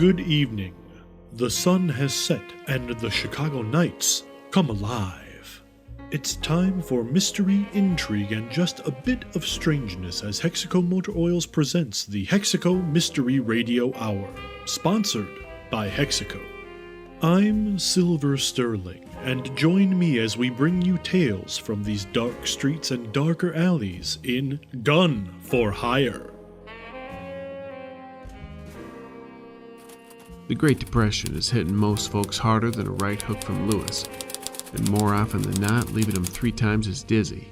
Good evening. The sun has set and the Chicago nights come alive. It's time for mystery, intrigue, and just a bit of strangeness as Hexaco Motor Oils presents the Hexaco Mystery Radio Hour, sponsored by Hexaco. I'm Silver Sterling, and join me as we bring you tales from these dark streets and darker alleys in Gun for Hire. The Great Depression is hitting most folks harder than a right hook from Louise, and more often than not, leaving them 3 times as dizzy.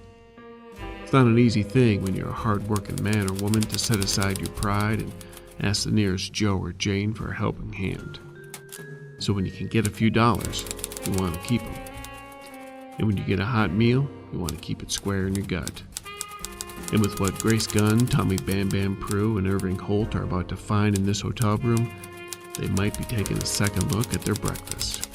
It's not an easy thing when you're a hard-working man or woman to set aside your pride and ask the nearest Joe or Jane for a helping hand. So when you can get a few dollars, you want to keep them. And when you get a hot meal, you want to keep it square in your gut. And with what Grace Gunn, Tommy Bam Bam Prue, and Irving Holt are about to find in this hotel room, they might be taking a second look at their breakfast.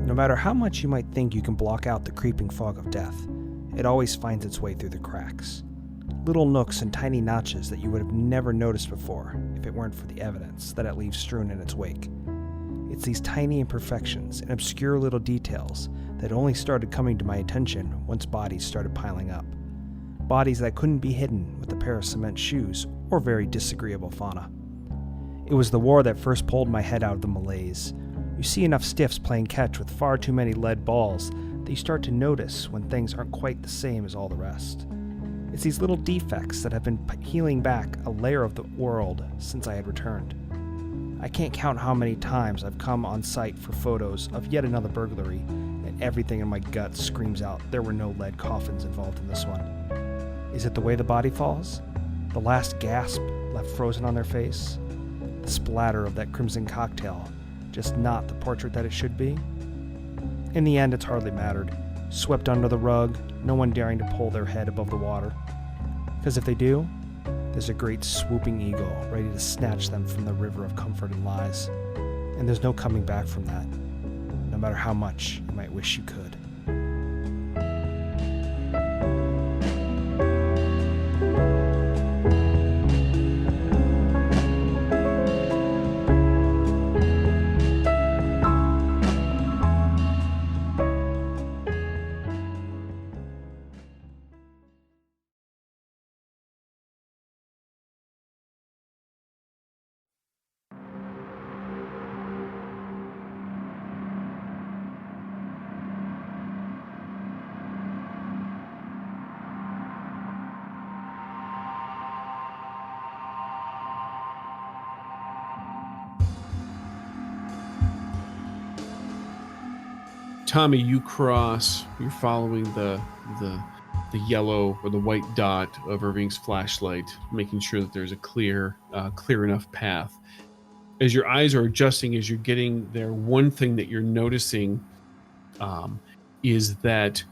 No matter how much you might think you can block out the creeping fog of death, it always finds its way through the cracks. Little nooks and tiny notches that you would have never noticed before if it weren't for the evidence that it leaves strewn in its wake. It's these tiny imperfections and obscure little details that only started coming to my attention once bodies started piling up. Bodies that couldn't be hidden with a pair of cement shoes or very disagreeable fauna. It was the war that first pulled my head out of the malaise. You see enough stiffs playing catch with far too many lead balls that you start to notice when things aren't quite the same as all the rest. It's these little defects that have been peeling back a layer of the world since I had returned. I can't count how many times I've come on site for photos of yet another burglary, and everything in my gut screams out there were no lead coffins involved in this one. Is it the way the body falls? The last gasp left frozen on their face? The splatter of that crimson cocktail? Just not the portrait that it should be? In the end, it's hardly mattered. Swept under the rug, no one daring to pull their head above the water. Because if they do, there's a great swooping eagle ready to snatch them from the river of comfort and lies. And there's no coming back from that, no matter how much you might wish you could. Tommy, you're following the yellow or the white dot of Irving's flashlight, making sure that there's a clear enough path. As your eyes are adjusting, as you're getting there, one thing that you're noticing is that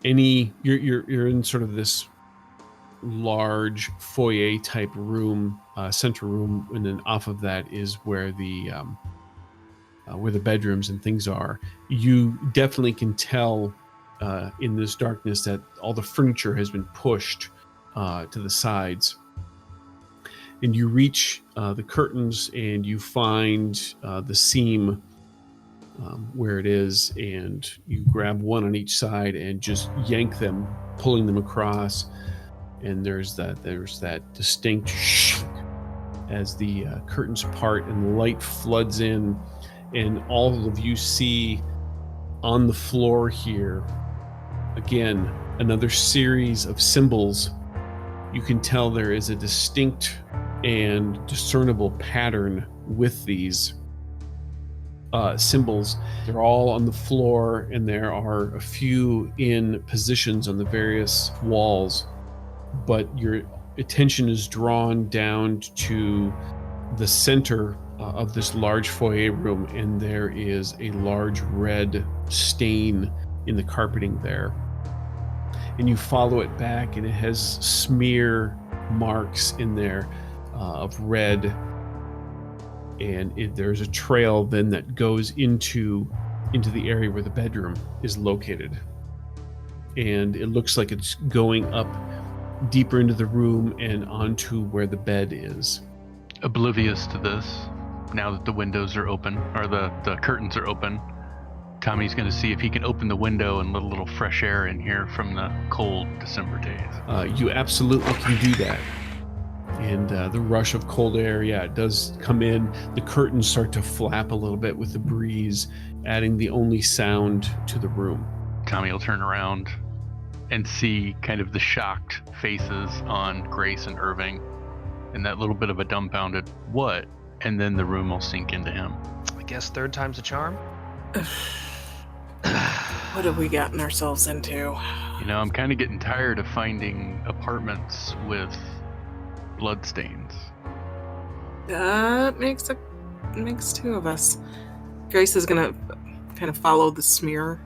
you're in sort of this large foyer type room, center room, and then off of that is where the bedrooms and things are. You definitely can tell in this darkness that all the furniture has been pushed to the sides. And you reach the curtains and you find the seam where it is, and you grab one on each side and just yank them, pulling them across. And there's that distinct as the curtains part and the light floods in. And all of you see on the floor here, again, another series of symbols. You can tell there is a distinct and discernible pattern with these symbols. They're all on the floor, and there are a few in positions on the various walls, but your attention is drawn down to the center of this large foyer room, and there is a large red stain in the carpeting there. And you follow it back, and it has smear marks in there of red. And there's a trail then that goes into the area where the bedroom is located. And it looks like it's going up deeper into the room and onto where the bed is. Oblivious to this, now that the windows are open, or the curtains are open, Tommy's going to see if he can open the window and let a little fresh air in here from the cold December days. You absolutely can do that. And the rush of cold air, it does come in. The curtains start to flap a little bit with the breeze, adding the only sound to the room. Tommy will turn around and see kind of the shocked faces on Grace and Irving, and that little bit of a dumbfounded what, and then the room will sink into him. I guess third time's a charm. What have we gotten ourselves into? I'm kind of getting tired of finding apartments with bloodstains. That makes two of us. Grace is gonna kind of follow the smear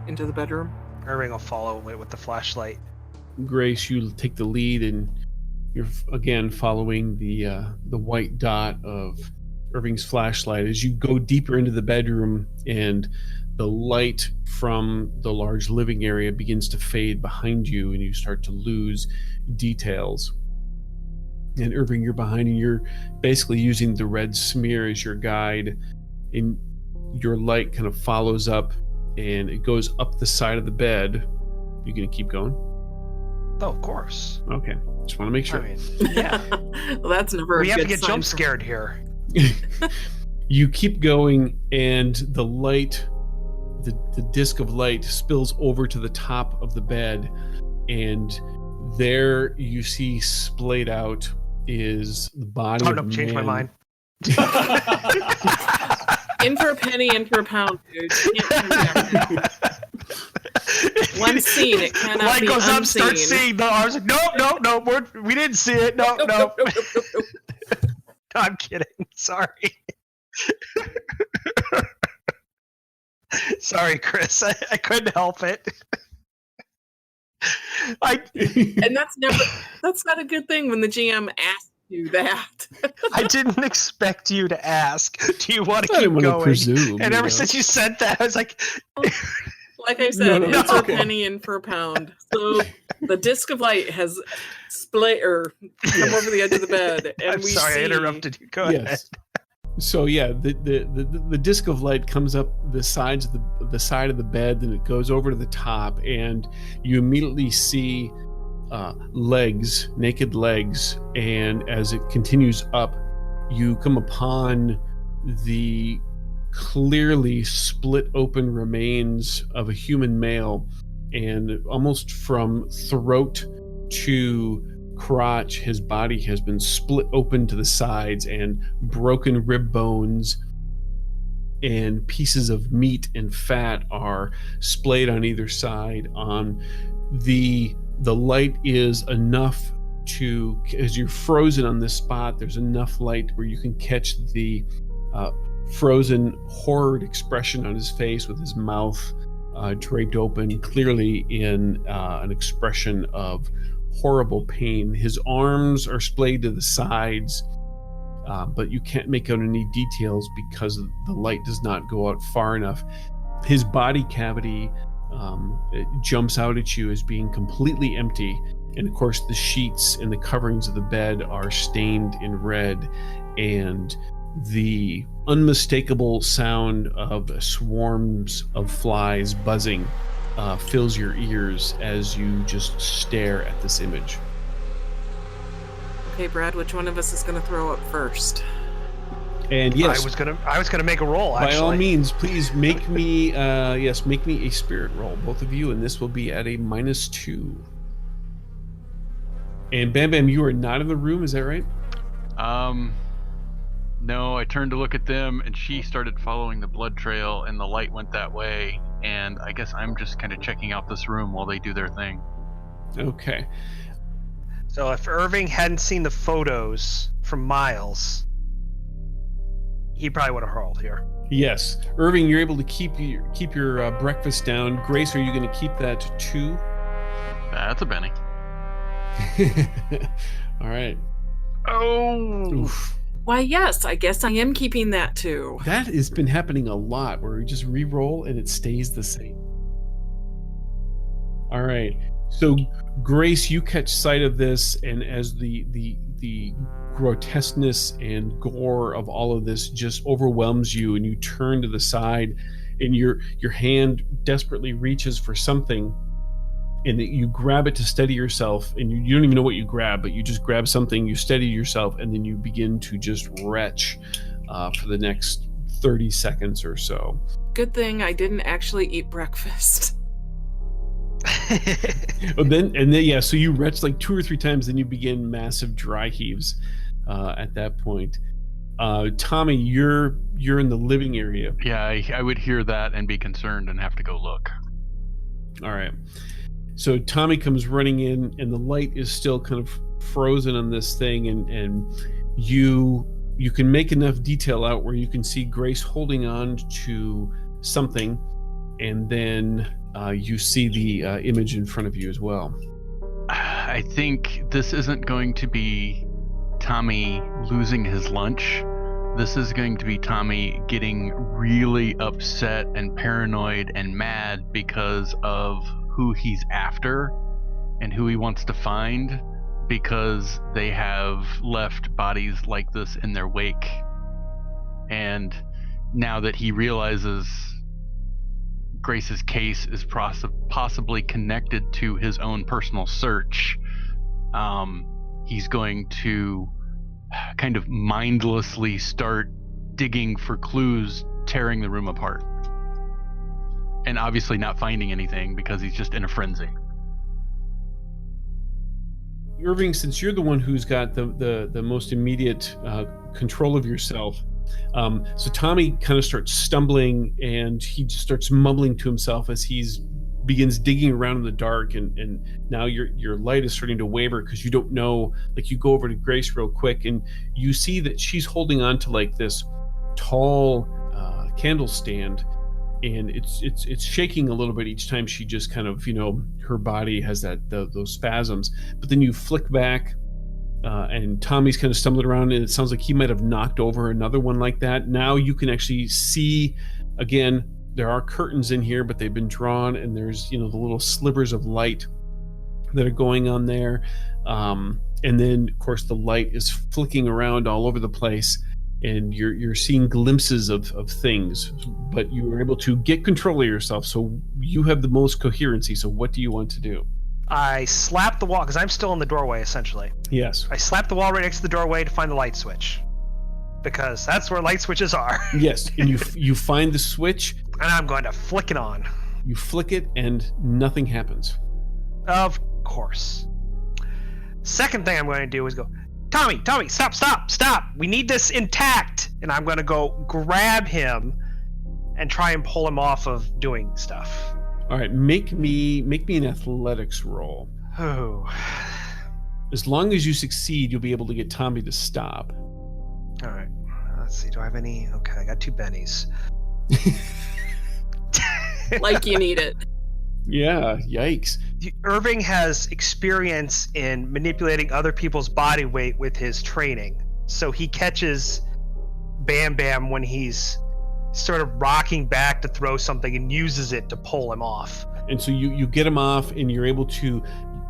into the bedroom. Irving will follow with the flashlight. Grace, you take the lead, and you're again following the white dot of Irving's flashlight as you go deeper into the bedroom, and the light from the large living area begins to fade behind you, and you start to lose details. And Irving, you're behind, and you're basically using the red smear as your guide, and your light kind of follows up, and it goes up the side of the bed. You gonna keep going? Oh, of course. Okay, just want to make sure. I mean, yeah. Well, that's never. We have to get jump scared here. You keep going, and the light, the disc of light, spills over to the top of the bed, and there you see splayed out is the body of a man. Change my mind. In for a penny, in for a pound, dude. One scene, it cannot light be goes unseen. up, starts seeing the arms. Like, no, we didn't see it. No. Nope. I'm kidding. Sorry. Sorry, Chris. I couldn't help it. And that's not a good thing when the GM asks you that. I didn't expect you to ask. Do you want to keep going? Presume, and ever since you said that, I was like, like I said, No. it's for a penny in for a pound. So the disc of light has split or come over the edge of the bed, and I'm sorry, I interrupted you. Go ahead. So the disc of light comes up the side of the bed, and it goes over to the top, and you immediately see naked legs, and as it continues up, you come upon the clearly split open remains of a human male, and almost from throat to crotch, his body has been split open to the sides, and broken rib bones and pieces of meat and fat are splayed on either side. On the light is enough to, as you're frozen on this spot, there's enough light where you can catch the frozen horrid expression on his face, with his mouth draped open, clearly in an expression of horrible pain. His arms are splayed to the sides, but you can't make out any details because the light does not go out far enough. His body cavity it jumps out at you as being completely empty, and of course the sheets and the coverings of the bed are stained in red, and the unmistakable sound of swarms of flies buzzing fills your ears as you just stare at this image. Okay, Brad, which one of us is going to throw up first? And yes, I was gonna make a roll. Actually, by all means, please make me make me a spirit roll, both of you, and this will be at a -2. And Bam Bam, you are not in the room, is that right? No, I turned to look at them, and she started following the blood trail, and the light went that way, and I guess I'm just kind of checking out this room while they do their thing. Okay. So if Irving hadn't seen the photos from Miles, he probably would have hurled here. Yes, Irving, you're able to keep your breakfast down. Grace, are you going to keep that too? That's a Benny. All right. Oh. Oof. Why, yes, I guess I am keeping that too. That has been happening a lot, where we just re-roll and it stays the same. All right. So, Grace, you catch sight of this, and as the grotesqueness and gore of all of this just overwhelms you, and you turn to the side, and your hand desperately reaches for something, and you grab it to steady yourself, and you don't even know what you grab, but you just grab something, you steady yourself, and then you begin to just retch for the next 30 seconds or so. Good thing I didn't actually eat breakfast. So you retch like 2 or 3 times, then you begin massive dry heaves at that point. Tommy, you're in the living area. Yeah, I would hear that and be concerned and have to go look. All right. So Tommy comes running in, and the light is still kind of frozen on this thing, and you can make enough detail out where you can see Grace holding on to something, and then you see the image in front of you as well. I think this isn't going to be Tommy losing his lunch. This is going to be Tommy getting really upset and paranoid and mad because of who he's after and who he wants to find, because they have left bodies like this in their wake. And now that he realizes Grace's case is possibly connected to his own personal search, he's going to kind of mindlessly start digging for clues, tearing the room apart. And obviously not finding anything because he's just in a frenzy. Irving, since you're the one who's got the most immediate control of yourself, so Tommy kind of starts stumbling, and he just starts mumbling to himself as he's begins digging around in the dark, and now your light is starting to waver because you don't know. Like, you go over to Grace real quick, and you see that she's holding on to like this tall candle stand, and it's shaking a little bit each time she just kind of, her body has those spasms. But then you flick back, and Tommy's kind of stumbling around, and it sounds like he might have knocked over another one like that. Now you can actually see, again, there are curtains in here, but they've been drawn, and there's, the little slivers of light that are going on there. And then, of course, the light is flicking around all over the place, and you're seeing glimpses of things, but you were able to get control of yourself, so you have the most coherency. So what do you want to do? I slap the wall, because I'm still in the doorway, essentially. Yes. I slap the wall right next to the doorway to find the light switch, because that's where light switches are. Yes, and you find the switch. And I'm going to flick it on. You flick it, and nothing happens. Of course. Second thing I'm going to do is go, Tommy, stop. We need this intact. And I'm going to go grab him and try and pull him off of doing stuff. All right, make me an athletics roll. Oh. As long as you succeed, you'll be able to get Tommy to stop. All right. Let's see. Do I have any? Okay, I got 2 bennies. Like you need it. Yeah, yikes. Irving has experience in manipulating other people's body weight with his training. So he catches Bam Bam when he's sort of rocking back to throw something and uses it to pull him off. And so you get him off, and you're able to,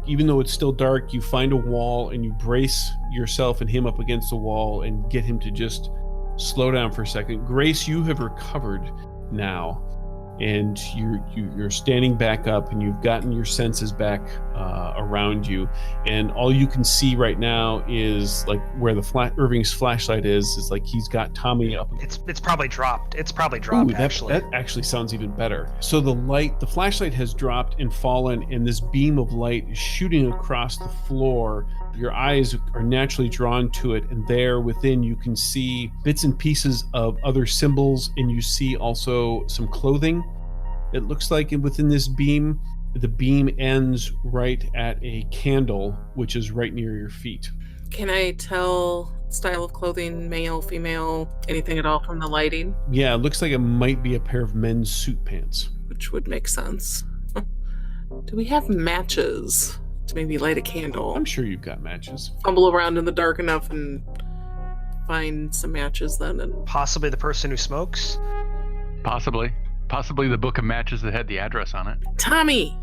even though it's still dark, you find a wall, and you brace yourself and him up against the wall and get him to just slow down for a second. Grace, you have recovered now, and you're standing back up, and you've gotten your senses back around you, and all you can see right now is like where the Irving's flashlight is like he's got Tommy up. It's probably dropped. Ooh, actually. That actually sounds even better. So the flashlight has dropped and fallen, and this beam of light is shooting across the floor. Your eyes are naturally drawn to it, and there within you can see bits and pieces of other symbols, and you see also some clothing. It looks like within this beam, the beam ends right at a candle, which is right near your feet. Can I tell style of clothing, male, female, anything at all from the lighting? Yeah, it looks like it might be a pair of men's suit pants. Which would make sense. Do we have matches to maybe light a candle? I'm sure you've got matches. Fumble around in the dark enough and find some matches then. And Possibly the person who smokes. Possibly the book of matches that had the address on it. Tommy!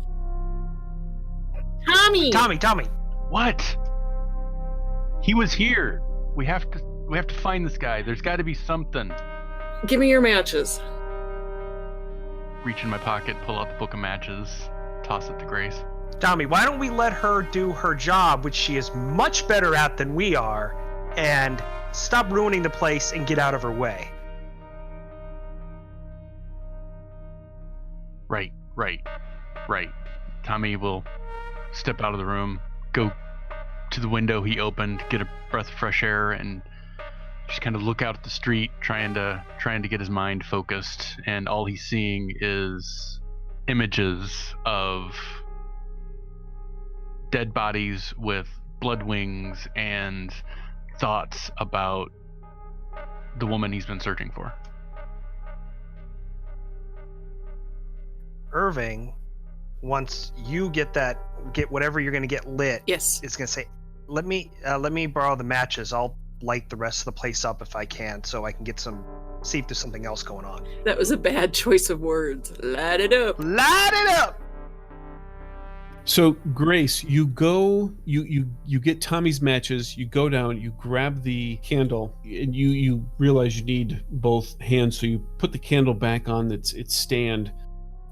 Tommy! What? He was here. We have to find this guy. There's got to be something. Give me your matches. Reach in my pocket, pull out the book of matches, toss it to Grace. Tommy, why don't we let her do her job, which she is much better at than we are, and stop ruining the place and get out of her way? Right. Tommy will step out of the room, go to the window he opened, get a breath of fresh air, and just kind of look out at the street, trying to get his mind focused. And all he's seeing is images of dead bodies with blood wings and thoughts about the woman he's been searching for. Irving, once you get whatever you're going to get lit, Yes. is going to say, let me borrow the matches. I'll light the rest of the place up if I can, so I can see if there's something else going on. That was a bad choice of words. Light it up. Light it up! So Grace, you go, you get Tommy's matches, you go down, you grab the candle, and you realize you need both hands, so you put the candle back on its stand,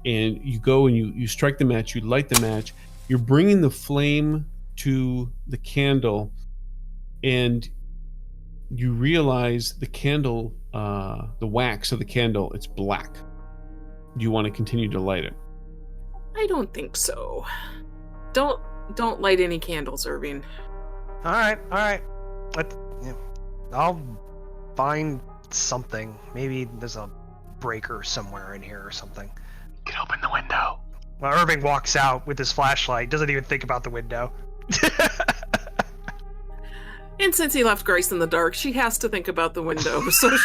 and you go and you strike the match, you light the match, you're bringing the flame to the candle, and you realize the candle, the wax of the candle, it's black. Do you want to continue to light it? I don't think so. Don't light any candles, Irving. All right. I'll find something. Maybe there's a breaker somewhere in here or something. You can open the window. Well, Irving walks out with his flashlight, doesn't even think about the window. And since he left Grace in the dark, she has to think about the window. So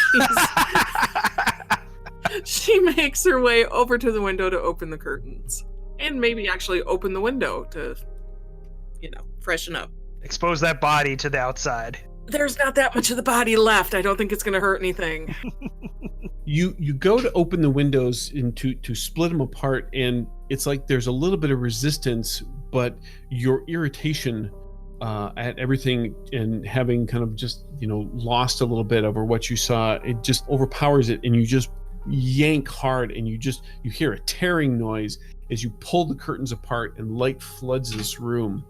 she makes her way over to the window to open the curtains. And maybe actually open the window to, freshen up. Expose that body to the outside. There's not that much of the body left. I don't think it's going to hurt anything. You go to open the windows and to split them apart, and it's like there's a little bit of resistance, but your irritation at everything and having kind of just lost a little bit over what you saw, it just overpowers it, and you just yank hard, and you hear a tearing noise as you pull the curtains apart and light floods this room.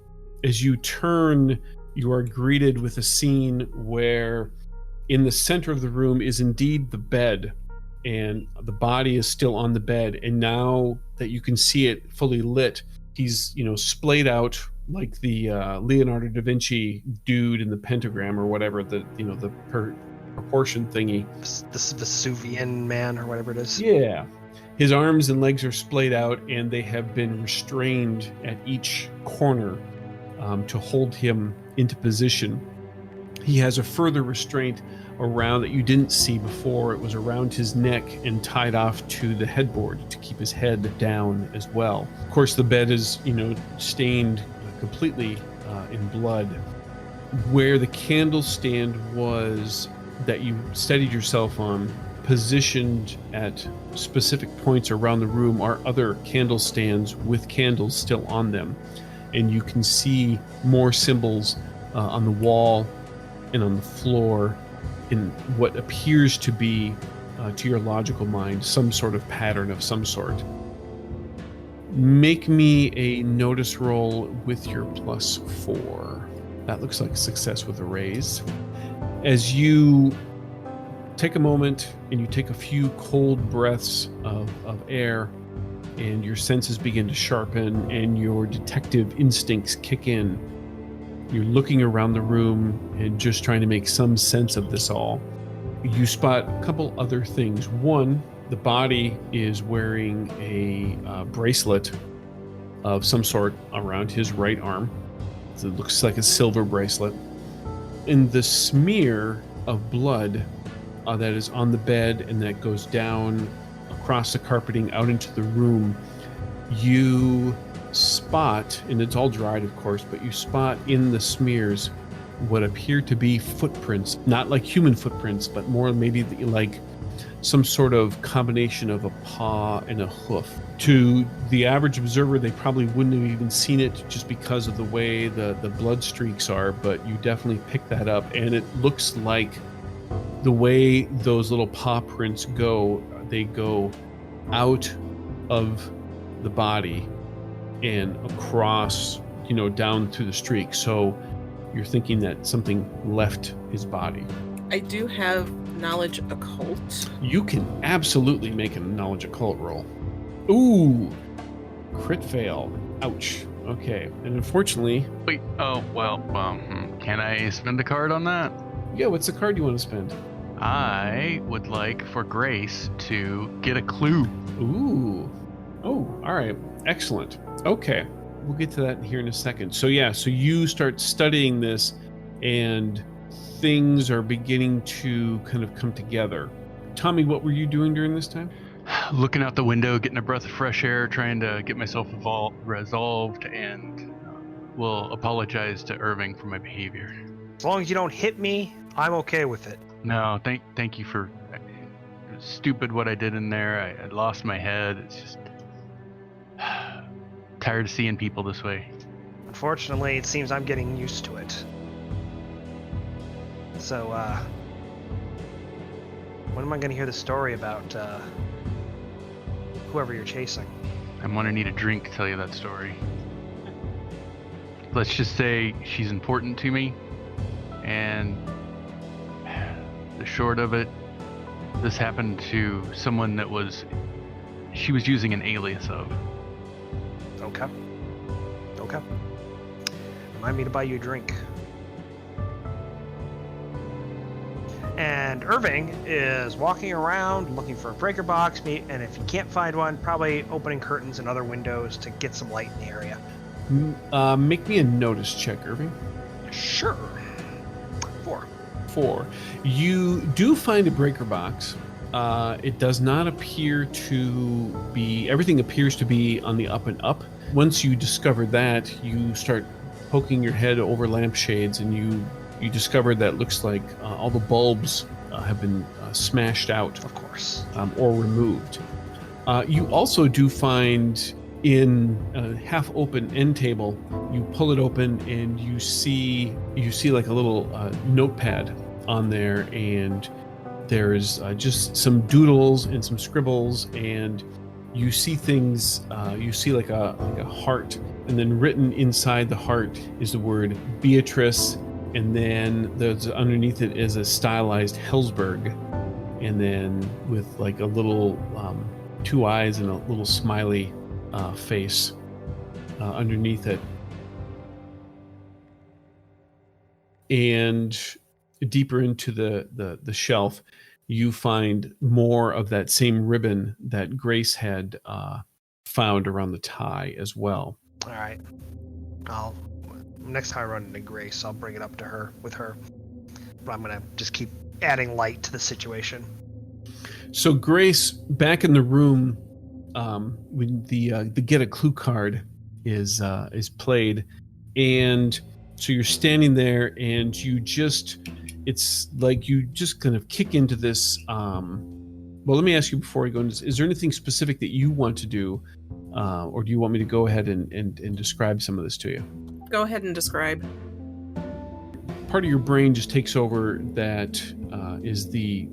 As you turn, you are greeted with a scene where in the center of the room is indeed the bed, and the body is still on the bed, and now that you can see it fully lit, he's splayed out like the Leonardo da Vinci dude in the pentagram or whatever, the proportion thingy, The Vesuvian man or whatever it is. yeah. His arms and legs are splayed out, and they have been restrained at each corner to hold him into position. He has a further restraint around that you didn't see before. It was around his neck and tied off to the headboard to keep his head down as well. Of course, the bed is, stained completely in blood. Where the candle stand was that you steadied yourself on, positioned at specific points around the room, are other candle stands with candles still on them, and you can see more symbols on the wall and on the floor in what appears to be to your logical mind some sort of pattern of some sort. Make me a notice roll with your +4. That looks like success with a raise. As you take a moment and you take a few cold breaths of air, and your senses begin to sharpen and your detective instincts kick in. You're looking around the room and just trying to make some sense of this all. You spot a couple other things. One, the body is wearing a bracelet of some sort around his right arm. So it looks like a silver bracelet. in the smear of blood that is on the bed and that goes down across the carpeting out into the room, you spot, and it's all dried of course, but you spot in the smears what appear to be footprints, not like human footprints, but more maybe like some sort of combination of a paw and a hoof. To the average observer, they probably wouldn't have even seen it just because of the way the blood streaks are, but you definitely pick that up, and it looks like the way those little paw prints go, they go out of the body and across, down through the streak. So you're thinking that something left his body. I do have knowledge occult. You can absolutely make a knowledge occult roll. Ooh, crit fail. Ouch. Okay, and unfortunately... Wait, can I spend a card on that? Yeah, what's the card you want to spend? I would like for Grace to get a clue. Ooh. Oh, all right. Excellent. Okay. We'll get to that here in a second. So you start studying this and things are beginning to kind of come together. Tommy, what were you doing during this time? Looking out the window, getting a breath of fresh air, trying to get myself resolved, and will apologize to Irving for my behavior. As long as you don't hit me, I'm okay with it. No, thank you for stupid what I did in there. I lost my head. It's just tired of seeing people this way. Unfortunately, it seems I'm getting used to it. So, when am I going to hear the story about whoever you're chasing? I'm going to need a drink to tell you that story. Let's just say she's important to me, and the short of it, this happened to someone that she was using an alias of. Okay. Remind me to buy you a drink. And Irving is walking around looking for a breaker box, and if he can't find one, probably opening curtains and other windows to get some light in the area. Make me a notice check, Irving. Sure. 4. You do find a breaker box. It does not appear to be... Everything appears to be on the up and up. Once you discover that, you start poking your head over lampshades, and you discover that looks like all the bulbs have been smashed out. Of course. Or removed. You also do find in a half-open end table, you pull it open and you see like a little notepad on there, and there's just some doodles and some scribbles, and you see things. You see like a heart, and then written inside the heart is the word Beatrice, and then there's underneath it is a stylized Hellsberg, and then with like a little 2 eyes and a little smiley face underneath it. And deeper into the shelf, you find more of that same ribbon that Grace had found around the tie as well. All right. Next time I run into Grace, I'll bring it up to her with her. But I'm gonna just keep adding light to the situation. So Grace, back in the room, when the get a clue card is played, and so you're standing there, and it's like you just kind of kick into this. Well, let me ask you before we go into this, is there anything specific that you want to do, or do you want me to go ahead and describe some of this to you? Go ahead and describe. Part of your brain just takes over that is the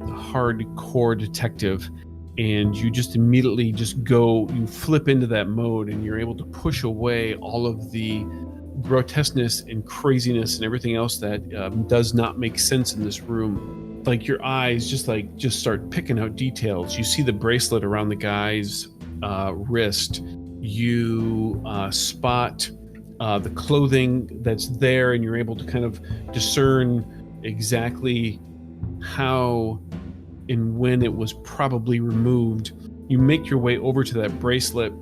hardcore detective, and you just immediately you flip into that mode, and you're able to push away all of the grotesqueness and craziness and everything else that does not make sense in this room. Like your eyes just start picking out details. You see the bracelet around the guy's wrist. You spot the clothing that's there, and you're able to kind of discern exactly how and when it was probably removed. You make your way over to that bracelet,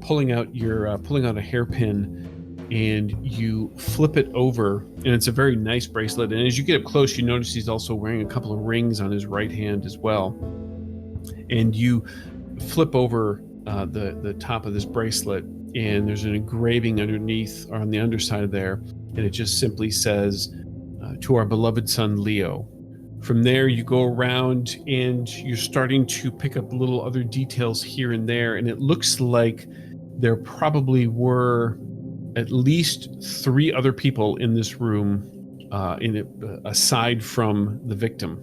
pulling out a hairpin, and you flip it over, and it's a very nice bracelet. And as you get up close, you notice he's also wearing a couple of rings on his right hand as well. And you flip over the top of this bracelet, and there's an engraving underneath, or on the underside of there, and it just simply says, to our beloved son Leo. From there, you go around and you're starting to pick up little other details here and there, and it looks like there probably were at least 3 other people in this room, aside from the victim.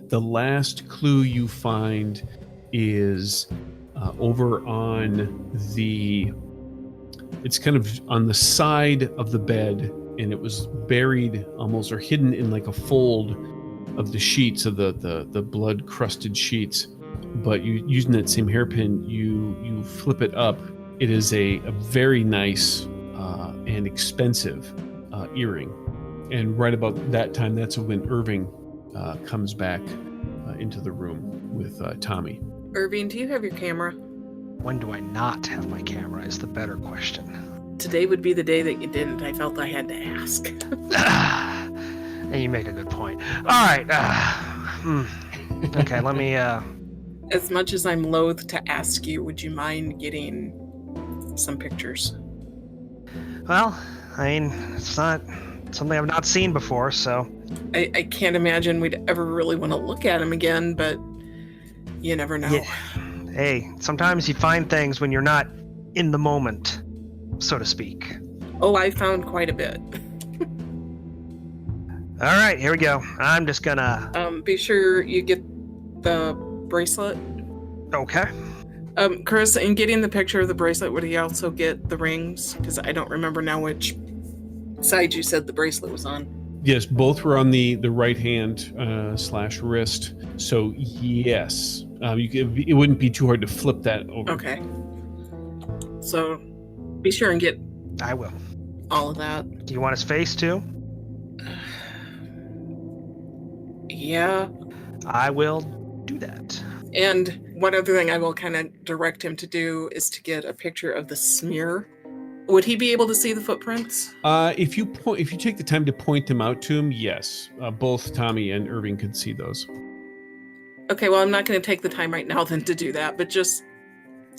The last clue you find is over on it's kind of on the side of the bed, and it was buried almost, or hidden in like a fold of the sheets, of the blood crusted sheets. But using that same hairpin, you flip it up. It is a very nice and expensive earring. And right about that time, that's when Irving comes back into the room with Tommy. Irving, do you have your camera? When do I not have my camera is the better question. Today would be the day that you didn't. I felt I had to ask. And you make a good point. All right. Okay, let me... As much as I'm loath to ask you, would you mind getting some pictures? Well, I mean, it's not something I've not seen before, so... I can't imagine we'd ever really want to look at them again, but you never know. Yeah. Hey, sometimes you find things when you're not in the moment, so to speak. Oh, I found quite a bit. All right, here we go. I'm just gonna... Be sure you get the bracelet. Okay. Chris, in getting the picture of the bracelet, would he also get the rings? Because I don't remember now which side you said the bracelet was on. Yes, both were on the right hand / wrist. So yes, it wouldn't be too hard to flip that over. Okay. So be sure and get... I will. All of that. Do you want his face too? Yeah. I will do that. And one other thing I will kind of direct him to do is to get a picture of the smear. Would he be able to see the footprints? If you take the time to point them out to him, yes. Both Tommy and Irving could see those. Okay, well, I'm not going to take the time right now then to do that, but just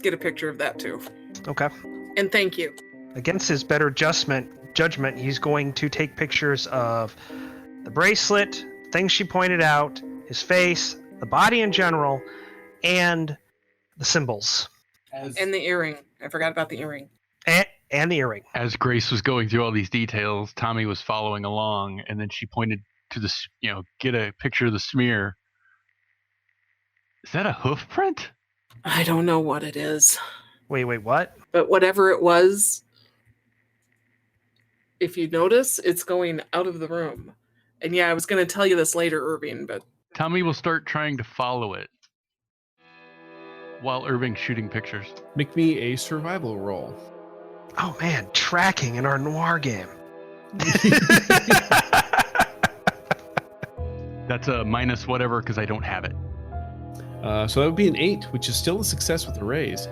get a picture of that too. Okay. And thank you. Against his better judgment, he's going to take pictures of the bracelet, things she pointed out, his face, the body in general, and the symbols. And the earring. I forgot about the earring. And the earring. As Grace was going through all these details, Tommy was following along, and then she pointed to the, get a picture of the smear. Is that a hoof print? I don't know what it is. Wait, what? But whatever it was, if you notice, it's going out of the room. And yeah, I was going to tell you this later, Irving, but... Tommy will start trying to follow it while Irving's shooting pictures. Make me a survival roll. Oh man, tracking in our noir game. That's a minus whatever because I don't have it. So that would be an 8, which is still a success with the raise.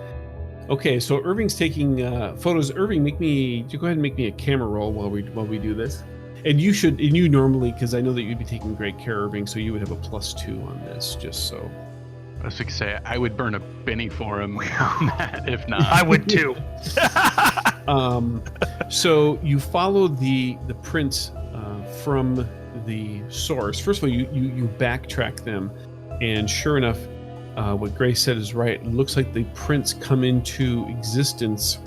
Okay, so Irving's taking photos. Irving, go ahead and make me a camera roll while we do this. And you normally, because I know that you'd be taking great care, Irving, so you would have a +2 on this, just so. I was going to say, I would burn a penny for him if not. I would too. So you follow the prints from the source. First of all, you backtrack them, and sure enough, what Grace said is right. It looks like the prints come into existence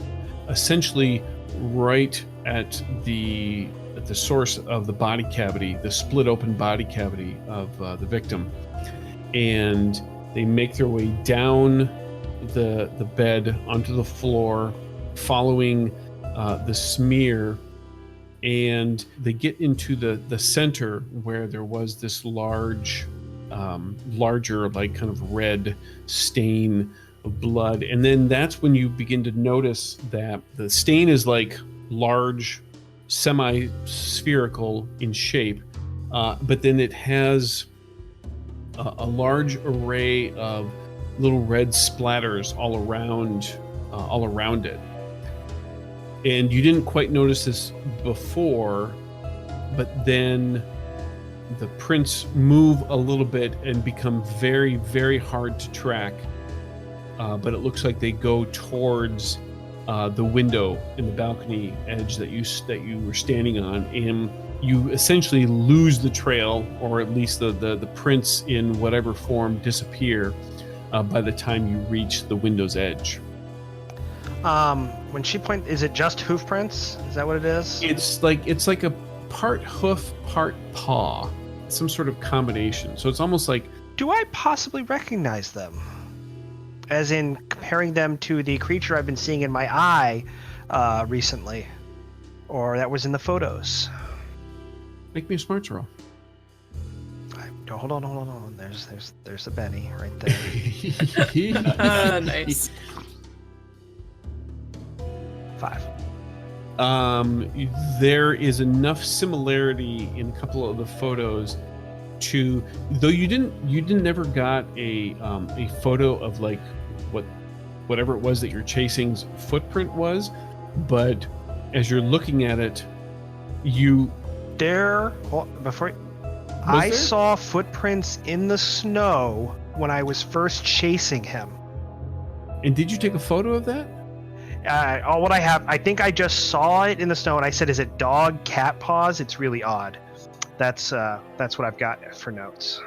essentially right at the source of the body cavity, the split open body cavity of the victim. And they make their way down the bed onto the floor, following the smear, and they get into the center where there was this larger, like kind of red stain of blood. And then that's when you begin to notice that the stain is like large, semi-spherical in shape, but then it has a large array of little red splatters all around it. And you didn't quite notice this before, but then the prints move a little bit and become very, very hard to track. But it looks like they go towards the window in the balcony edge that you were standing on, and you essentially lose the trail, or at least the prints in whatever form disappear by the time you reach the window's edge. When she points, is it just hoof prints? Is that what it is? It's like a part hoof, part paw, some sort of combination. So it's almost like. Do I possibly recognize them? As in comparing them to the creature I've been seeing in my eye recently, or that was in the photos. Make me a smarts roll. Hold on. There's the Benny right there. Nice. 5. There is enough similarity in a couple of the photos to, though you never got a photo of like whatever it was that you're chasing's footprint was, but as you're looking at it, I saw footprints in the snow when I was first chasing him. And did you take a photo of that? What I have, I think I just saw it in the snow, and I said, "Is it dog, cat paws?" It's really odd. That's what I've got for notes.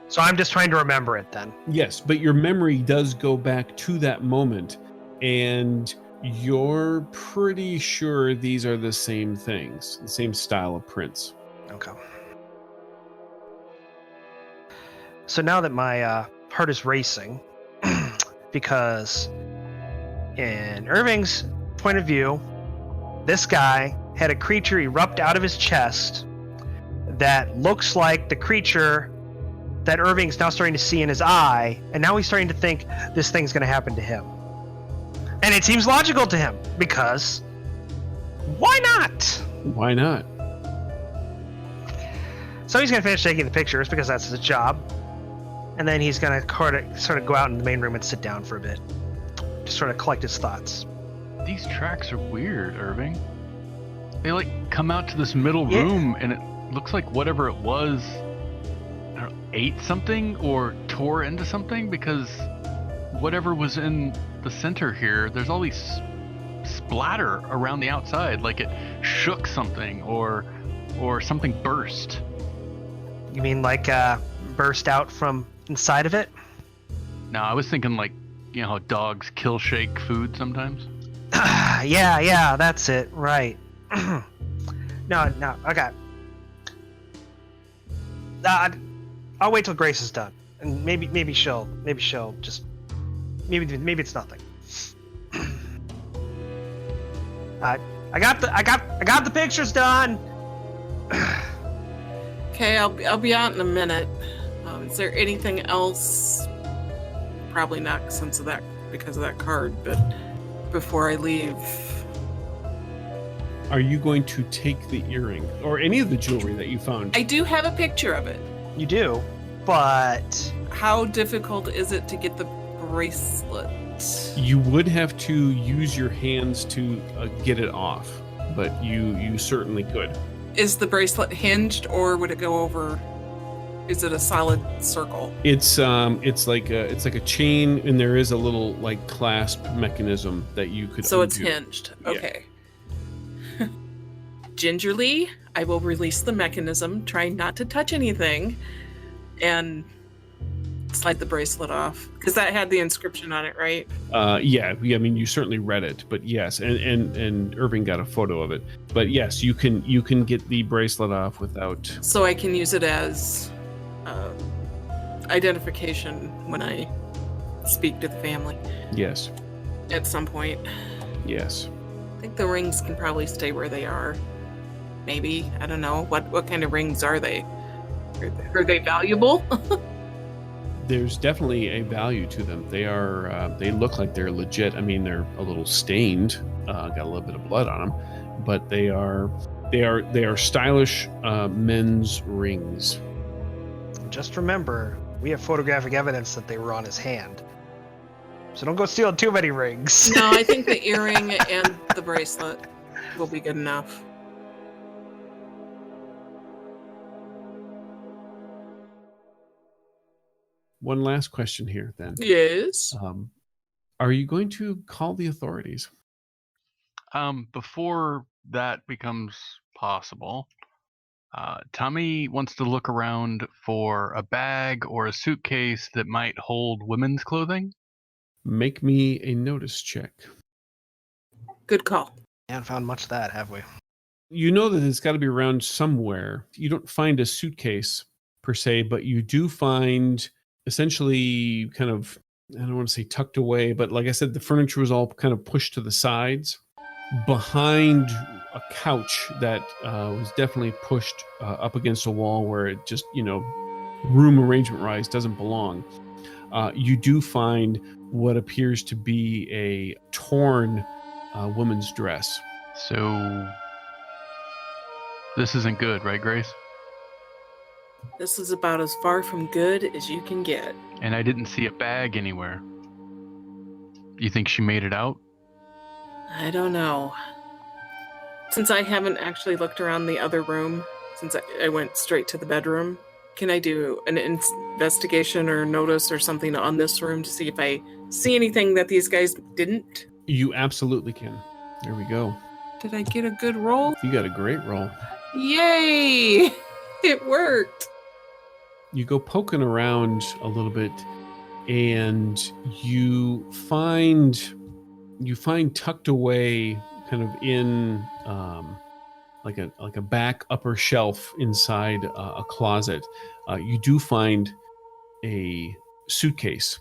So I'm just trying to remember it then. Yes, but your memory does go back to that moment, and you're pretty sure these are the same things, the same style of prints. Okay. So now that my heart is racing, because in Irving's point of view, this guy had a creature erupt out of his chest that looks like the creature that Irving's now starting to see in his eye, and now he's starting to think this thing's going to happen to him. And it seems logical to him, because why not? Why not? So he's going to finish taking the pictures, because that's his job. And then he's going to sort of go out in the main room and sit down for a bit. Just sort of collect his thoughts. These tracks are weird, Irving. They like come out to this middle room, and it looks like whatever it was, I don't know, ate something or tore into something, because whatever was in the center here, there's all these splatter around the outside, like it shook something or something burst. You mean like burst out from inside of it? No, I was thinking like, you know how dogs kill shake food sometimes? Yeah, that's it, right. No, okay. I'll wait till Grace is done, and maybe she'll just maybe it's nothing. I got the pictures done. Okay, I'll be out in a minute. Is there anything else? Probably not because of that card, but before I leave. Are you going to take the earring or any of the jewelry that you found? I do have a picture of it. You do, but how difficult is it to get the bracelet? You would have to use your hands to get it off, but you certainly could. Is the bracelet hinged, or would it go over? Is it a solid circle? It's like a chain, and there is a little like clasp mechanism that you could. So undo. It's hinged. Okay. Yeah. Gingerly, I will release the mechanism, trying not to touch anything, and slide the bracelet off, because that had the inscription on it, right? Yeah. I mean, you certainly read it, but yes, and Irving got a photo of it. But yes, you can get the bracelet off without. So I can use it as identification when I speak to the family. Yes. At some point. Yes. I think the rings can probably stay where they are. Maybe. I don't know. What kind of rings are they? Are they valuable? There's definitely a value to them. They are. They look like they're legit. I mean, they're a little stained. Got a little bit of blood on them, but they are stylish men's rings. Just remember, we have photographic evidence that they were on his hand. So don't go stealing too many rings. No, I think the earring and the bracelet will be good enough. One last question here, then. Yes. Are you going to call the authorities? Before that becomes possible, Tommy wants to look around for a bag or a suitcase that might hold women's clothing. Make me a notice check. Good call. We haven't found much of that, have we? You know that it's got to be around somewhere. You don't find a suitcase per se, but you do find essentially kind of, I don't want to say tucked away, but like I said, the furniture was all kind of pushed to the sides behind a couch that was definitely pushed up against a wall where it just, room arrangement wise doesn't belong. You do find what appears to be a torn woman's dress. So this isn't good, right, Grace? This is about as far from good as you can get. And I didn't see a bag anywhere. You think she made it out? I don't know. Since I haven't actually looked around the other room, since I went straight to the bedroom, can I do an investigation or notice or something on this room to see if I see anything that these guys didn't? You absolutely can. There we go. Did I get a good roll? You got a great roll. Yay! It worked. You go poking around a little bit and you find tucked away kind of in like a back upper shelf inside a closet. You do find a suitcase,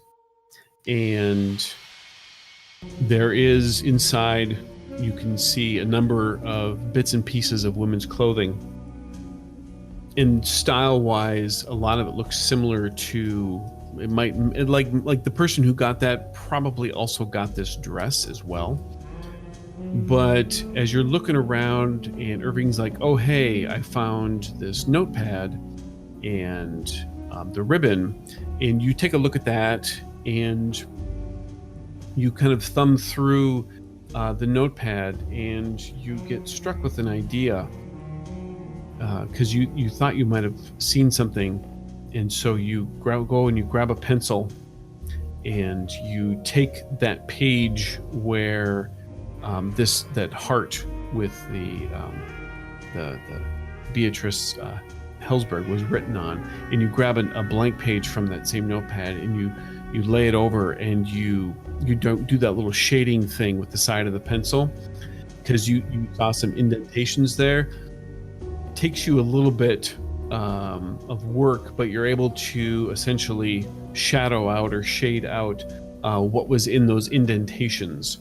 and there is inside, you can see a number of bits and pieces of women's clothing. And style-wise, a lot of it looks similar to, like the person who got that probably also got this dress as well. But as you're looking around and Irving's like, oh, hey, I found this notepad and the ribbon, and you take a look at that and you kind of thumb through the notepad and you get struck with an idea. Because you thought you might have seen something, and so you go and you grab a pencil and you take that page where that heart with the Beatrice Hellsberg was written on, and you grab a blank page from that same notepad and you lay it over, and you don't do that little shading thing with the side of the pencil because you saw some indentations there. Takes you a little bit of work, but you're able to essentially shadow out or shade out what was in those indentations.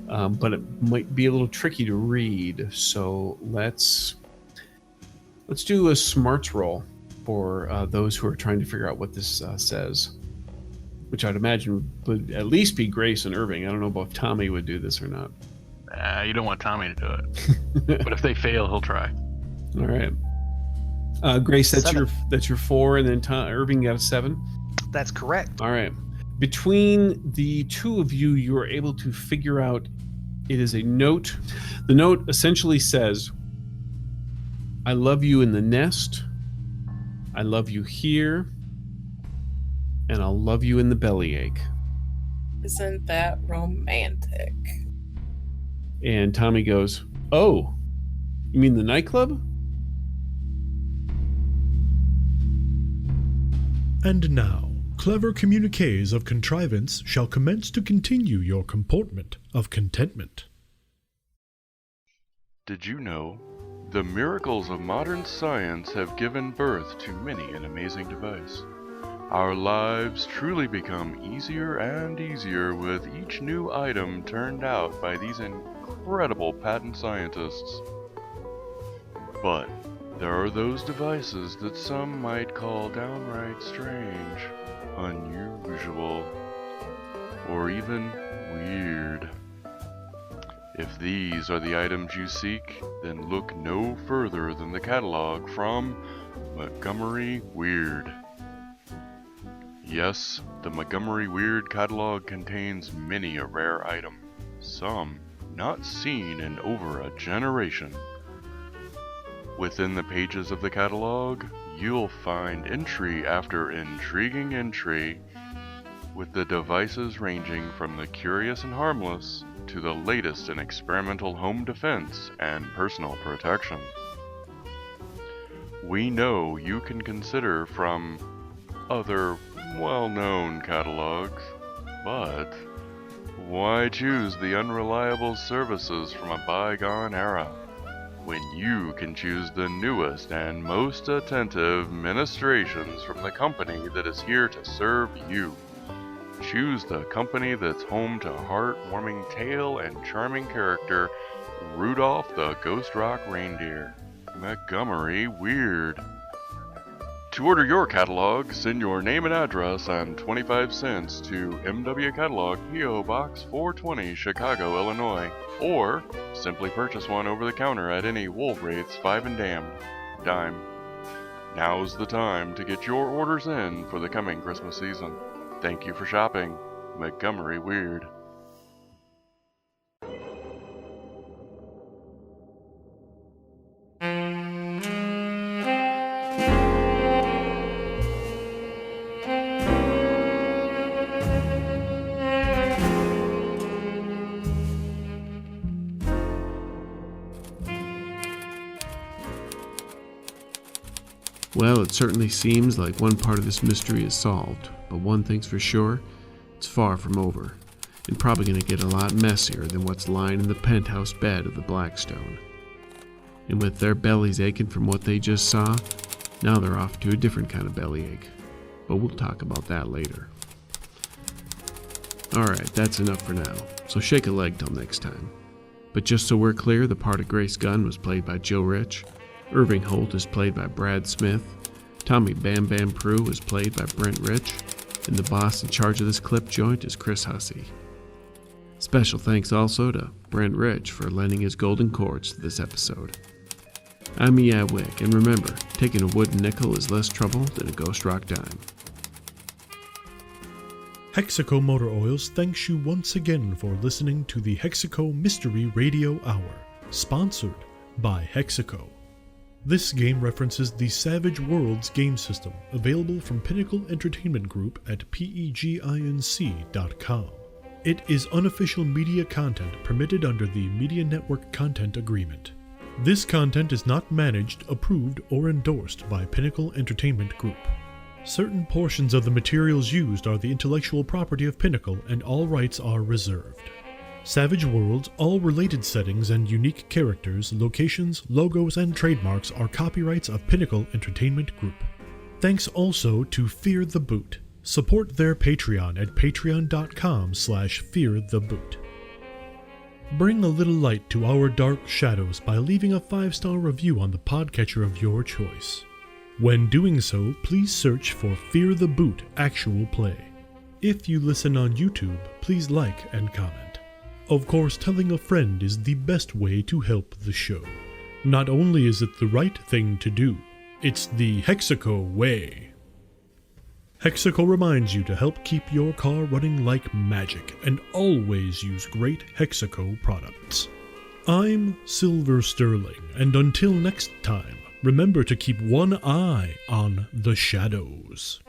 But it might be a little tricky to read, so let's do a smarts roll for those who are trying to figure out what this says, which I'd imagine would at least be Grace and Irving. I don't know about if Tommy would do this or not. You don't want Tommy to do it. But if they fail, he'll try. All right. Grace, that's 7. your 4, and then Irving got a 7. That's correct. All right. Between the two of you, you are able to figure out it is a note. The note essentially says, I love you in the nest, I love you here, and I'll love you in the bellyache. Isn't that romantic? And Tommy goes, oh, you mean the nightclub? And now, clever communiques of contrivance shall commence to continue your comportment of contentment. Did you know? The miracles of modern science have given birth to many an amazing device. Our lives truly become easier and easier with each new item turned out by these incredible patent scientists. But there are those devices that some might call downright strange, unusual, or even weird. If these are the items you seek, then look no further than the catalog from Montgomery Weird. Yes, the Montgomery Weird catalog contains many a rare item, some not seen in over a generation. Within the pages of the catalog, you'll find entry after intriguing entry, with the devices ranging from the curious and harmless to the latest in experimental home defense and personal protection. We know you can consider from other well-known catalogs, but why choose the unreliable services from a bygone era when you can choose the newest and most attentive ministrations from the company that is here to serve you? Choose the company that's home to heartwarming tale and charming character Rudolph the Ghost Rock Reindeer, Montgomery Weird. To order your catalog, send your name and address and 25 cents to MW Catalog, P.O. Box 420, Chicago, Illinois, or simply purchase one over the counter at any Woolworths 5 and Dime. Now's the time to get your orders in for the coming Christmas season. Thank you for shopping. Montgomery Weird. Well, it certainly seems like one part of this mystery is solved, but one thing's for sure, it's far from over, and probably going to get a lot messier than what's lying in the penthouse bed of the Blackstone. And with their bellies aching from what they just saw, now they're off to a different kind of bellyache. But we'll talk about that later. Alright, that's enough for now, so shake a leg till next time. But just so we're clear, the part of Grace Gunn was played by Joe Rich, Irving Holt is played by Brad Smith, Tommy Bam Bam Prue is played by Brent Rich, and the boss in charge of this clip joint is Chris Hussey. Special thanks also to Brent Rich for lending his golden chords to this episode. I'm E.I. Wick, and remember, taking a wooden nickel is less trouble than a ghost rock dime. Hexaco Motor Oils thanks you once again for listening to the Hexaco Mystery Radio Hour, sponsored by Hexaco. This game references the Savage Worlds game system, available from Pinnacle Entertainment Group at peginc.com. It is unofficial media content permitted under the Media Network Content Agreement. This content is not managed, approved, or endorsed by Pinnacle Entertainment Group. Certain portions of the materials used are the intellectual property of Pinnacle, and all rights are reserved. Savage Worlds, all related settings and unique characters, locations, logos, and trademarks are copyrights of Pinnacle Entertainment Group. Thanks also to Fear the Boot. Support their Patreon at patreon.com/feartheboot. Bring a little light to our dark shadows by leaving a 5-star review on the podcatcher of your choice. When doing so, please search for Fear the Boot Actual Play. If you listen on YouTube, please like and comment. Of course, telling a friend is the best way to help the show. Not only is it the right thing to do, it's the Hexaco way. Hexaco reminds you to help keep your car running like magic and always use great Hexaco products. I'm Silver Sterling, and until next time, remember to keep one eye on the shadows.